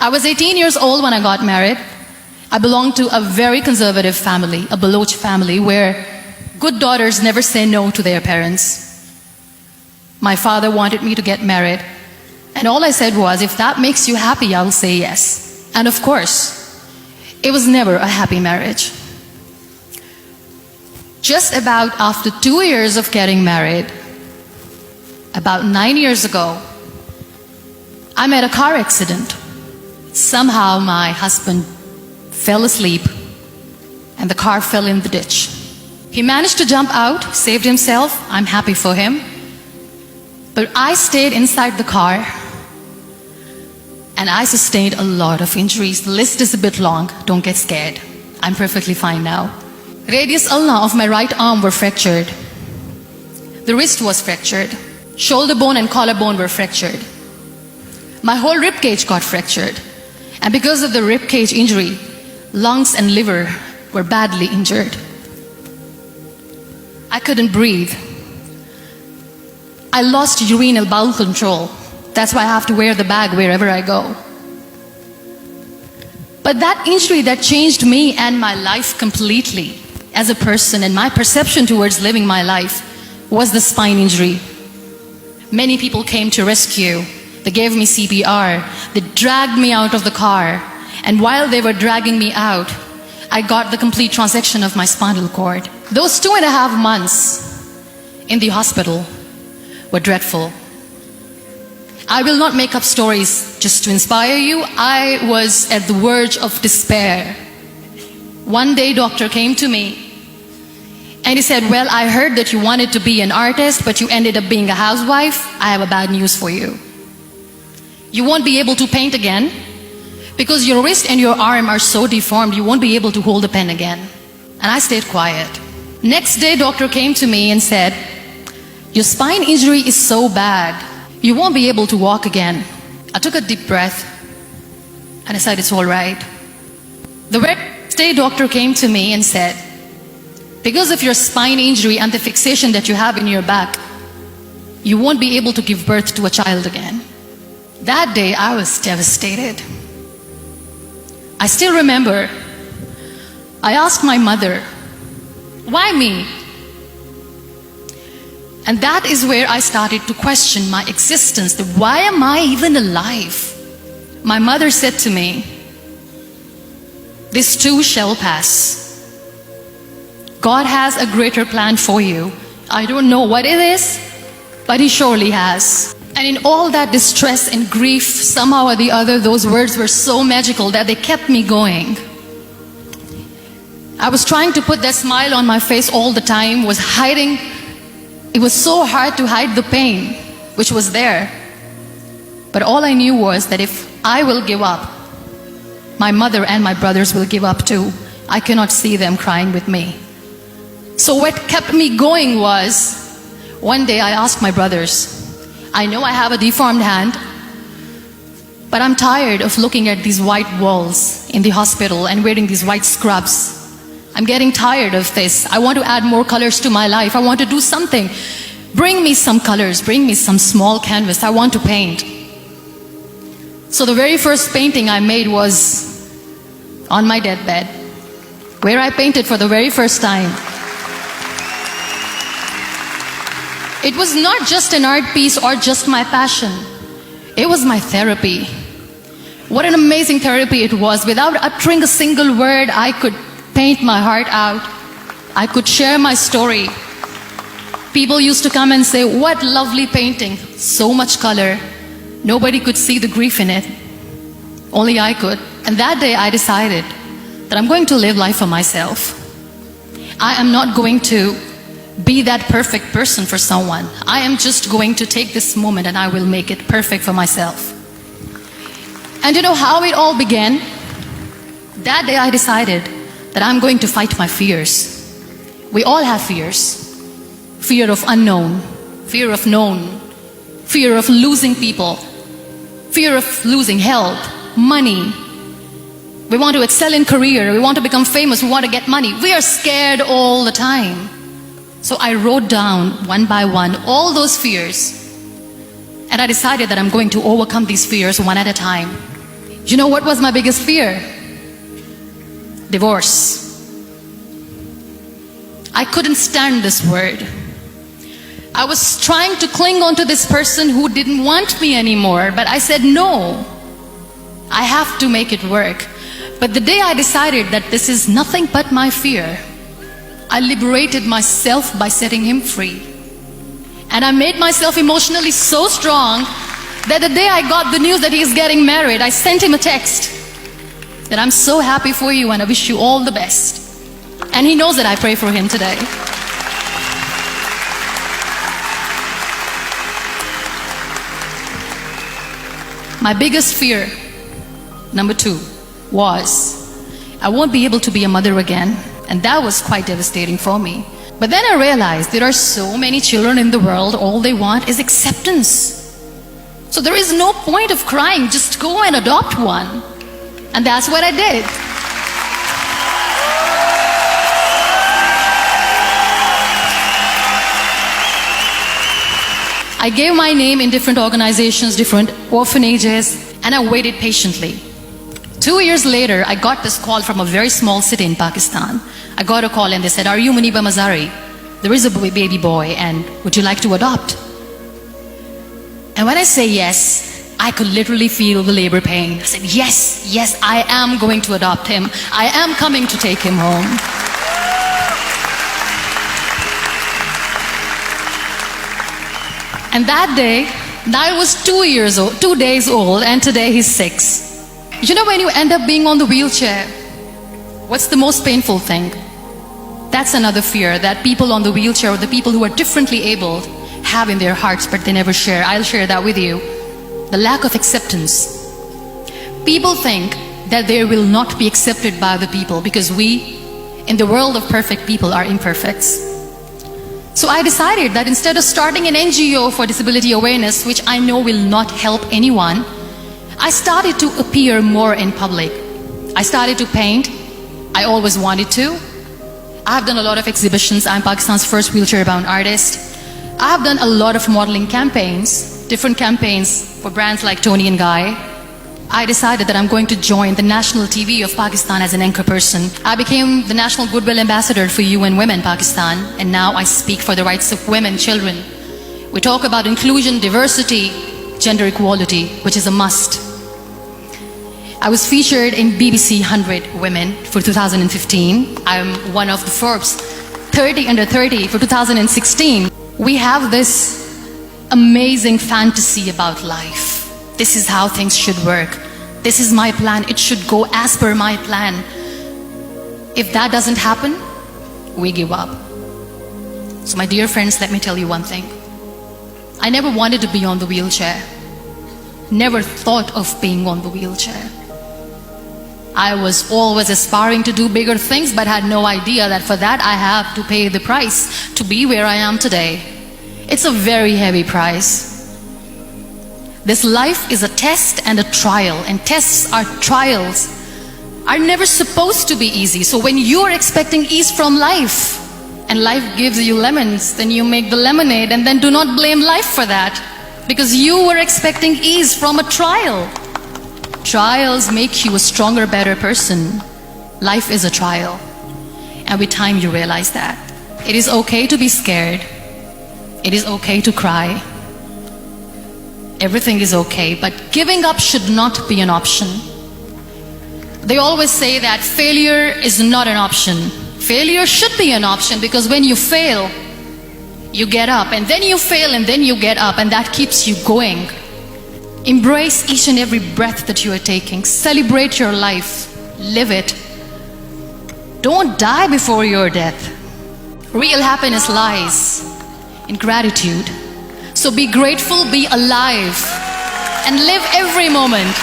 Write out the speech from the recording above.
I was 18 years old when I got married. I belonged to a very conservative family, a Baloch family, where good daughters never say no to their parents. My father wanted me to get married, and all I said was, if that makes you happy, I'll say yes. And of course, it was never a happy marriage. Just about after 2 years of getting married, about 9 years ago, I met a car accident. Somehow my husband fell asleep and the car fell in the ditch. He managed to jump out, saved himself. I'm happy for him. But I stayed inside the car and I sustained a lot of injuries. The list is a bit long. Don't get scared. I'm perfectly fine now. Radius ulna of my right arm were fractured. The wrist was fractured. Shoulder bone and collarbone were fractured. My whole rib cage got fractured. And because of the rib cage injury, lungs and liver were badly injured. I couldn't breathe. I lost urinary bowel control. That's why I have to wear the bag wherever I go. But that injury that changed me and my life completely as a person and my perception towards living my life was the spine injury. Many people came to rescue. They gave me CPR. They dragged me out of the car. And while they were dragging me out, I got the complete transection of my spinal cord. Those 2.5 months in the hospital were dreadful. I will not make up stories just to inspire you. I was at the verge of despair. One day, doctor came to me and he said, well, I heard that you wanted to be an artist, but you ended up being a housewife. I have a bad news for you. You won't be able to paint again because your wrist and your arm are so deformed, you won't be able to hold a pen again. And I stayed quiet. Next day, doctor came to me and said, your spine injury is so bad, you won't be able to walk again. I took a deep breath and I said, it's all right. The next day, doctor came to me and said, because of your spine injury and the fixation that you have in your back, you won't be able to give birth to a child again. That day, I was devastated. I still remember, I asked my mother, why me? And that is where I started to question my existence. Why am I even alive? My mother said to me, this too shall pass. God has a greater plan for you. I don't know what it is, but He surely has. And in all that distress and grief, somehow or the other, those words were so magical that they kept me going. I was trying to put that smile on my face all the time, was hiding. It was so hard to hide the pain, which was there. But all I knew was that if I will give up, my mother and my brothers will give up too. I cannot see them crying with me. So what kept me going was, one day I asked my brothers, I know I have a deformed hand, but I'm tired of looking at these white walls in the hospital and wearing these white scrubs. I'm getting tired of this. I want to add more colors to my life. I want to do something. Bring me some colors, bring me some small canvas. I want to paint. So the very first painting I made was on my deathbed, where I painted for the very first time. It was not just an art piece or just my passion. It was my therapy. What an amazing therapy it was. Without uttering a single word, I could paint my heart out. I could share my story. People used to come and say, what lovely painting. So much color. Nobody could see the grief in it. Only I could. And that day I decided that I'm going to live life for myself. I am not going to be that perfect person for someone. I am just going to take this moment and I will make it perfect for myself. And you know how it all began? That day I decided that I'm going to fight my fears. We all have fears. Fear of unknown, fear of known, fear of losing people, fear of losing health, money. We want to excel in career, we want to become famous, we want to get money. We are scared all the time. So I wrote down one by one all those fears, and I decided that I'm going to overcome these fears one at a time. You know what was my biggest fear? Divorce. I couldn't stand this word. I was trying to cling on to this person who didn't want me anymore, but I said no. I have to make it work. But the day I decided that this is nothing but my fear, I liberated myself by setting him free. And I made myself emotionally so strong that the day I got the news that he is getting married, I sent him a text that I'm so happy for you and I wish you all the best. And he knows that I pray for him today. My biggest fear, number 2, was I won't be able to be a mother again. And that was quite devastating for me. But then I realized there are so many children in the world, all they want is acceptance. So there is no point of crying, just go and adopt one. And that's what I did. I gave my name in different organizations, different orphanages, and I waited patiently. 2 years later, I got this call from a very small city in Pakistan. I got a call and they said, "Are you Muniba Mazari? There is a baby boy and would you like to adopt?" And when I say yes, I could literally feel the labor pain. I said, yes, I am going to adopt him. I am coming to take him home. And that day, I was 2 days old, and today he's 6. You know, when you end up being on the wheelchair, what's the most painful thing? That's another fear that people on the wheelchair or the people who are differently abled have in their hearts, but they never share. I'll share that with you. The lack of acceptance. People think that they will not be accepted by the people because we, in the world of perfect people, are imperfects. So I decided that instead of starting an NGO for disability awareness, which I know will not help anyone, I started to appear more in public. I started to paint. I always wanted to. I have done a lot of exhibitions. I'm Pakistan's first wheelchair-bound artist. I have done a lot of modeling campaigns, different campaigns for brands like Toni and Guy. I decided that I'm going to join the national TV of Pakistan as an anchor person. I became the National Goodwill Ambassador for UN Women Pakistan, and now I speak for the rights of women, children. We talk about inclusion, diversity, gender equality, which is a must. I was featured in BBC 100 Women for 2015. I'm one of the Forbes 30 under 30 for 2016. We have this amazing fantasy about life. This is how things should work. This is my plan. It should go as per my plan. If that doesn't happen, we give up. So my dear friends, let me tell you one thing. I never wanted to be on the wheelchair. Never thought of being on the wheelchair. I was always aspiring to do bigger things, but had no idea that for that I have to pay the price to be where I am today. It's a very heavy price. This life is a test and a trial, and tests or trials are never supposed to be easy. So when you're expecting ease from life, and life gives you lemons, then you make the lemonade, and then do not blame life for that, because you were expecting ease from a trial. Trials make you a stronger, better person. Life is a trial, and with time you realize that. It is okay to be scared. It is okay to cry. Everything is okay, but giving up should not be an option. They always say that failure is not an option. Failure should be an option, because when you fail, you get up, and then you fail, and then you get up, and that keeps you going. Embrace each and every breath that you are taking. Celebrate your life. Live it. Don't die before your death. Real happiness lies in gratitude. So be grateful, be alive, and live every moment.